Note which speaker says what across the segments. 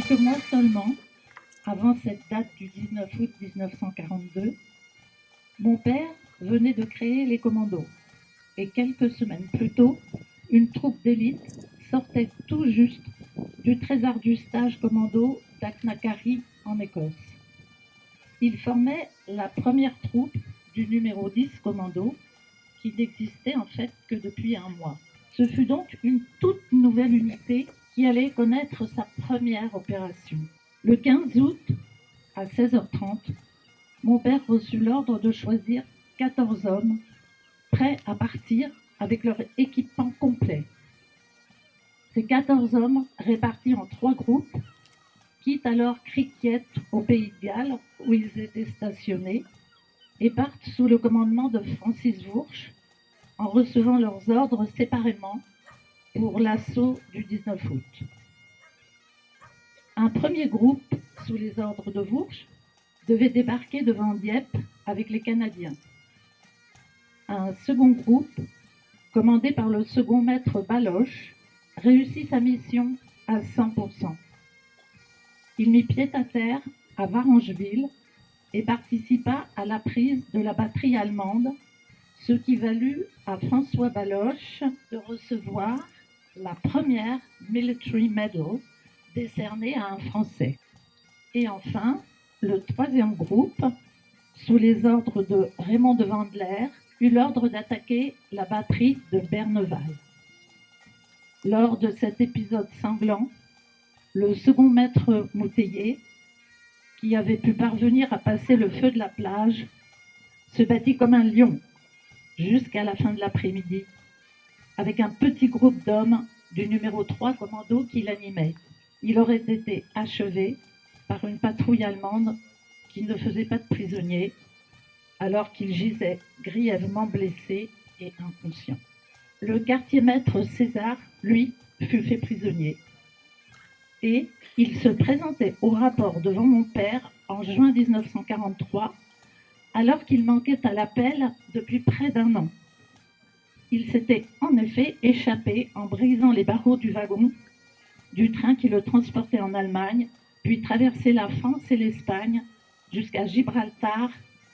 Speaker 1: Quelques mois seulement, avant cette date du 19 août 1942, mon père venait de créer les commandos. Et quelques semaines plus tôt, une troupe d'élite sortait tout juste du très ardu stage commando d'Aknakari en Écosse. Il formait la première troupe du numéro 10 commando qui n'existait en fait que depuis un mois. Ce fut donc une toute nouvelle unité qui allait connaître sa première opération. Le 15 août, à 16h30, mon père reçut l'ordre de choisir 14 hommes prêts à partir avec leur équipement complet. Ces 14 hommes répartis en 3 groupes quittent alors Cricket au Pays de Galles où ils étaient stationnés et partent sous le commandement de Francis Vourche en recevant leurs ordres séparément pour l'assaut du 19 août. Un premier groupe, sous les ordres de Vourche, devait débarquer devant Dieppe avec les Canadiens. Un second groupe, commandé par le second maître Baloche, réussit sa mission à 100%. Il mit pied à terre à Varangeville et participa à la prise de la batterie allemande, ce qui valut à François Baloche de recevoir la première Military Medal décernée à un Français. Et enfin, le troisième groupe, sous les ordres de Raymond de Vandelair, eut l'ordre d'attaquer la batterie de Berneval. Lors de cet épisode sanglant, le second maître Mouteillé, qui avait pu parvenir à passer le feu de la plage, se battit comme un lion jusqu'à la fin de l'après-midi, avec un petit groupe d'hommes du numéro 3 commando qui l'animait. Il aurait été achevé par une patrouille allemande qui ne faisait pas de prisonniers, alors qu'il gisait grièvement blessé et inconscient. Le quartier-maître César, lui, fut fait prisonnier. Et il se présentait au rapport devant mon père en juin 1943, alors qu'il manquait à l'appel depuis près d'un an. Il s'était en effet échappé en brisant les barreaux du wagon du train qui le transportait en Allemagne, puis traversé la France et l'Espagne jusqu'à Gibraltar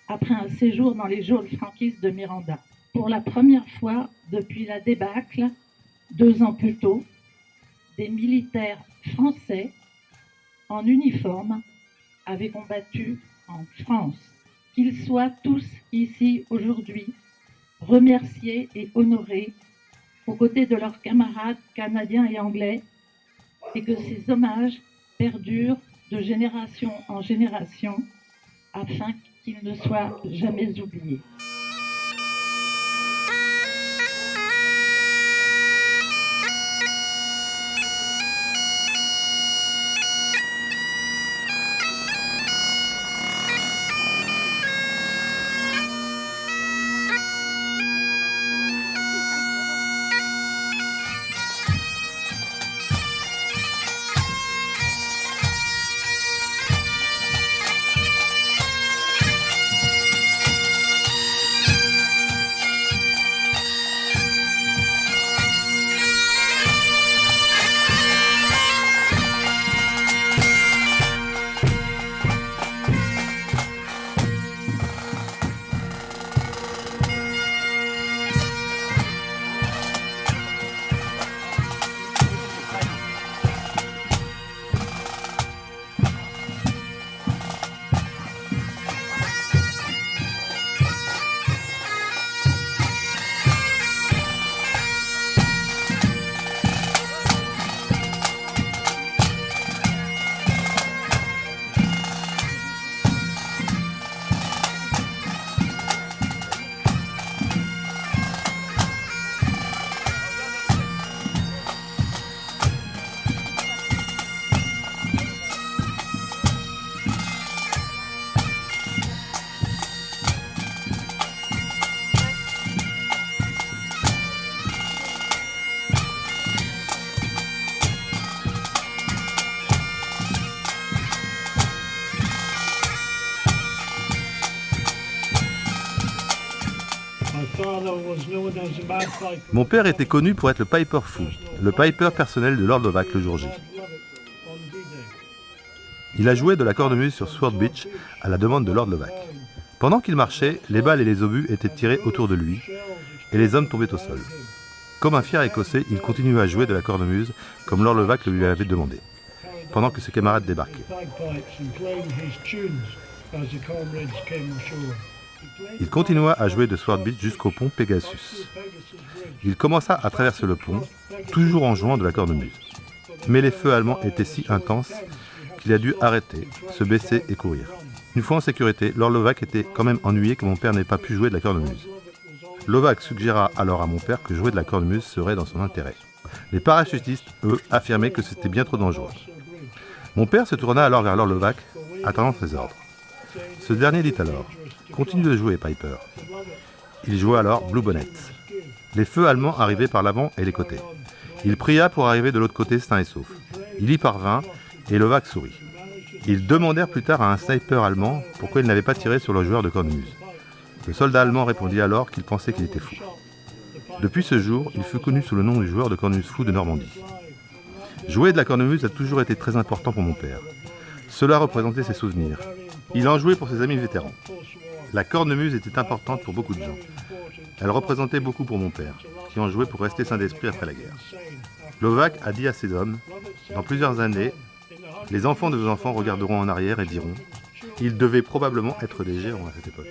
Speaker 1: après un séjour dans les geôles franquistes de Miranda. Pour la première fois depuis la débâcle, 2 ans plus tôt, des militaires français en uniforme avaient combattu en France. Qu'ils soient tous ici aujourd'hui, remerciés et honorés aux côtés de leurs camarades canadiens et anglais, et que ces hommages perdurent de génération en génération afin qu'ils ne soient jamais oubliés.
Speaker 2: Mon père était connu pour être le piper fou, le piper personnel de Lord Lovac le jour J. Il a joué de la cornemuse sur Sword Beach à la demande de Lord Lovac. Pendant qu'il marchait, les balles et les obus étaient tirés autour de lui et les hommes tombaient au sol. Comme un fier écossais, il continuait à jouer de la cornemuse comme Lord Lovac le lui avait demandé, pendant que ses camarades débarquaient. Il continua à jouer de Sword Beach jusqu'au pont Pegasus. Il commença à traverser le pont, toujours en jouant de la cornemuse. Mais les feux allemands étaient si intenses qu'il a dû arrêter, se baisser et courir. Une fois en sécurité, Lord Lovac était quand même ennuyé que mon père n'ait pas pu jouer de la cornemuse. Lovac suggéra alors à mon père que jouer de la cornemuse serait dans son intérêt. Les parachutistes, eux, affirmaient que c'était bien trop dangereux. Mon père se tourna alors vers Lord Lovac, attendant ses ordres. Ce dernier dit alors « Continue de jouer, Piper ». Il joua alors Blue Bonnet. Les feux allemands arrivaient par l'avant et les côtés. Il pria pour arriver de l'autre côté sain et sauf. Il y parvint et Lovac sourit. Ils demandèrent plus tard à un sniper allemand pourquoi il n'avait pas tiré sur le joueur de cornemuse. Le soldat allemand répondit alors qu'il pensait qu'il était fou. Depuis ce jour, il fut connu sous le nom du joueur de cornemuse fou de Normandie. Jouer de la cornemuse a toujours été très important pour mon père. Cela représentait ses souvenirs. Il en jouait pour ses amis vétérans. La cornemuse était importante pour beaucoup de gens. Elle représentait beaucoup pour mon père, qui en jouait pour rester sain d'esprit après la guerre. Lovac a dit à ses hommes, dans plusieurs années, les enfants de vos enfants regarderont en arrière et diront, ils devaient probablement être des géants à cette époque.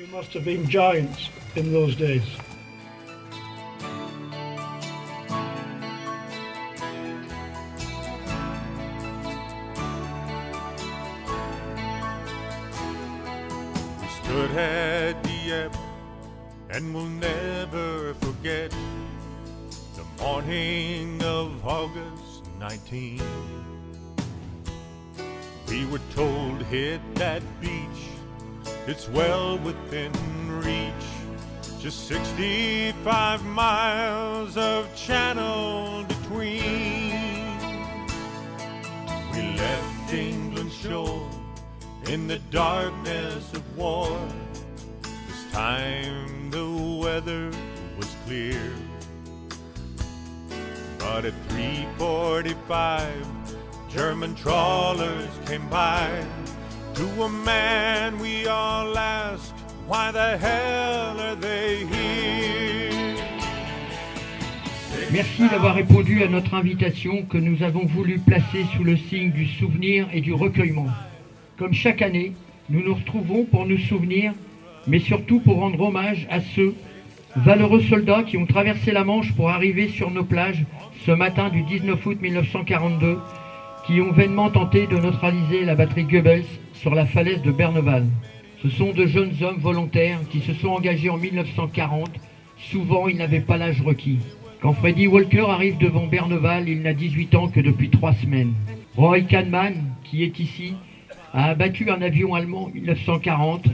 Speaker 3: Stood at Dieppe and we'll never forget the morning of August 19. We were told hit that beach, it's well within reach, just 65 miles of channel between. We left England's shore in the darkness of war. This time the weather was clear, but at 3:45 German trawlers came by. To a man we all asked, why the hell are they here?
Speaker 4: Merci d'avoir répondu à notre invitation que nous avons voulu placer sous le signe du souvenir et du recueillement. Comme chaque année, nous nous retrouvons pour nous souvenir, mais surtout pour rendre hommage à ceux, valeureux soldats qui ont traversé la Manche pour arriver sur nos plages ce matin du 19 août 1942, qui ont vainement tenté de neutraliser la batterie Goebbels sur la falaise de Berneval. Ce sont de jeunes hommes volontaires qui se sont engagés en 1940. Souvent, ils n'avaient pas l'âge requis. Quand Freddy Walker arrive devant Berneval, il n'a 18 ans que depuis 3 semaines. Roy Kahneman, qui est ici, a abattu un avion allemand en 1940.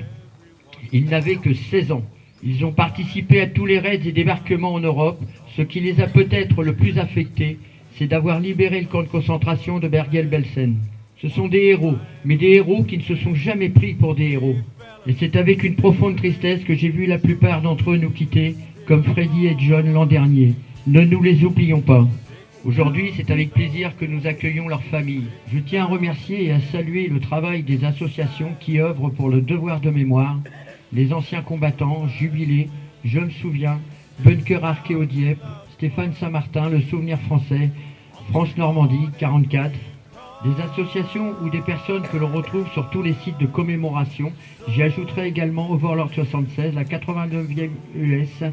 Speaker 4: Il n'avait que 16 ans. Ils ont participé à tous les raids et débarquements en Europe. Ce qui les a peut-être le plus affectés, c'est d'avoir libéré le camp de concentration de Bergen-Belsen. Ce sont des héros, mais des héros qui ne se sont jamais pris pour des héros. Et c'est avec une profonde tristesse que j'ai vu la plupart d'entre eux nous quitter, comme Freddy et John l'an dernier. Ne nous les oublions pas. Aujourd'hui, c'est avec plaisir que nous accueillons leurs familles. Je tiens à remercier et à saluer le travail des associations qui œuvrent pour le devoir de mémoire, les anciens combattants, Jubilé, Je me souviens, Bunker Archéo Dieppe, Stéphane Saint-Martin, Le Souvenir Français, France Normandie, 44, des associations ou des personnes que l'on retrouve sur tous les sites de commémoration. J'y ajouterai également Overlord 76, la 89e US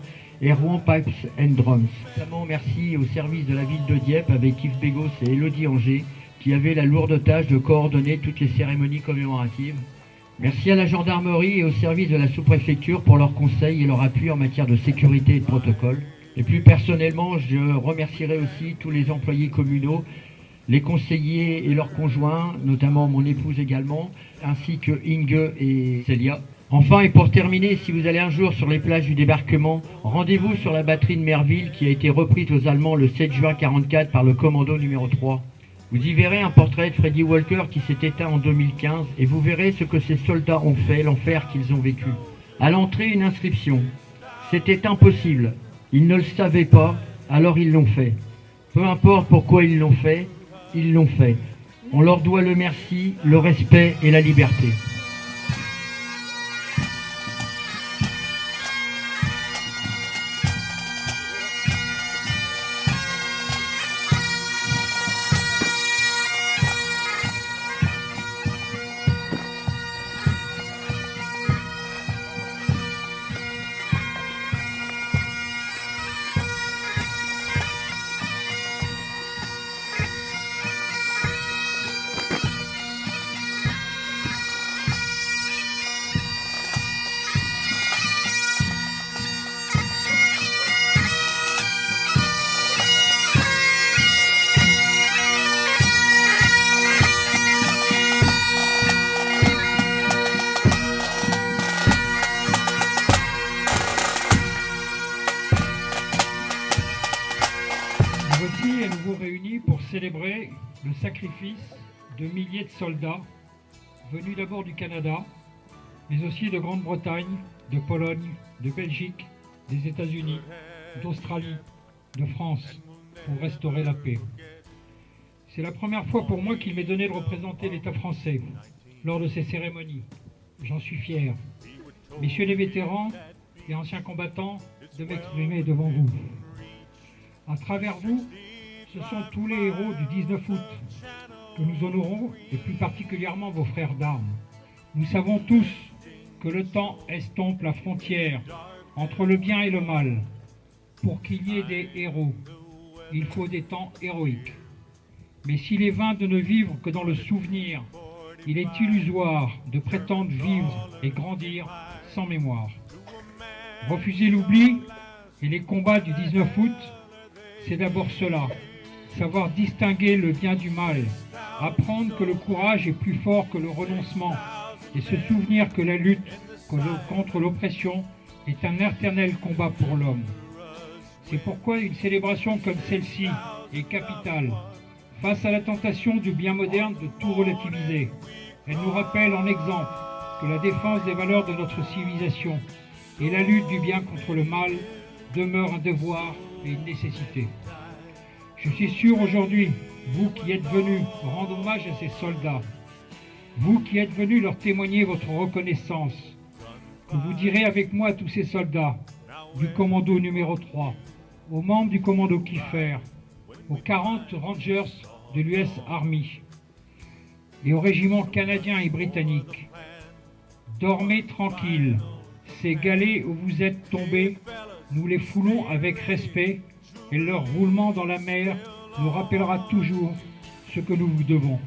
Speaker 4: et Rouen Pipes and Drums. Notamment merci au service de la ville de Dieppe avec Yves Bégos et Élodie Anger qui avaient la lourde tâche de coordonner toutes les cérémonies commémoratives. Merci à la gendarmerie et au service de la sous-préfecture pour leurs conseils et leur appui en matière de sécurité et de protocole. Et plus personnellement, je remercierai aussi tous les employés communaux, les conseillers et leurs conjoints, notamment mon épouse également, ainsi que Inge et Célia. Enfin, et pour terminer, si vous allez un jour sur les plages du débarquement, rendez-vous sur la batterie de Merville qui a été reprise aux Allemands le 7 juin 1944 par le commando numéro 3. Vous y verrez un portrait de Freddy Walker qui s'est éteint en 2015 et vous verrez ce que ces soldats ont fait, l'enfer qu'ils ont vécu. À l'entrée, une inscription. C'était impossible. Ils ne le savaient pas, alors ils l'ont fait. Peu importe pourquoi ils l'ont fait, ils l'ont fait. On leur doit le merci, le respect et la liberté. Voici à nouveau réunis pour célébrer le sacrifice de milliers de soldats venus d'abord du Canada, mais aussi de Grande-Bretagne, de Pologne, de Belgique, des États-Unis, d'Australie, de France, pour restaurer la paix. C'est la première fois pour moi qu'il m'est donné de représenter l'État français lors de ces cérémonies. J'en suis fier. Messieurs les vétérans et anciens combattants, de m'exprimer devant vous. À travers vous, ce sont tous les héros du 19 août que nous honorons, et plus particulièrement vos frères d'armes. Nous savons tous que le temps estompe la frontière entre le bien et le mal. Pour qu'il y ait des héros, il faut des temps héroïques. Mais s'il est vain de ne vivre que dans le souvenir, il est illusoire de prétendre vivre et grandir sans mémoire. Refuser l'oubli et les combats du 19 août, c'est d'abord cela, savoir distinguer le bien du mal, apprendre que le courage est plus fort que le renoncement et se souvenir que la lutte contre l'oppression est un éternel combat pour l'homme. C'est pourquoi une célébration comme celle-ci est capitale. Face à la tentation du bien moderne de tout relativiser, elle nous rappelle en exemple que la défense des valeurs de notre civilisation et la lutte du bien contre le mal demeure un devoir et une nécessité. Je suis sûr aujourd'hui, vous qui êtes venus rendre hommage à ces soldats, vous qui êtes venus leur témoigner votre reconnaissance, que vous direz avec moi à tous ces soldats du commando numéro 3, aux membres du commando Kiefer, aux 40 Rangers de l'US Army et aux régiments canadiens et britanniques. Dormez tranquilles, ces galets où vous êtes tombés, nous les foulons avec respect et leur roulement dans la mer nous rappellera toujours ce que nous vous devons.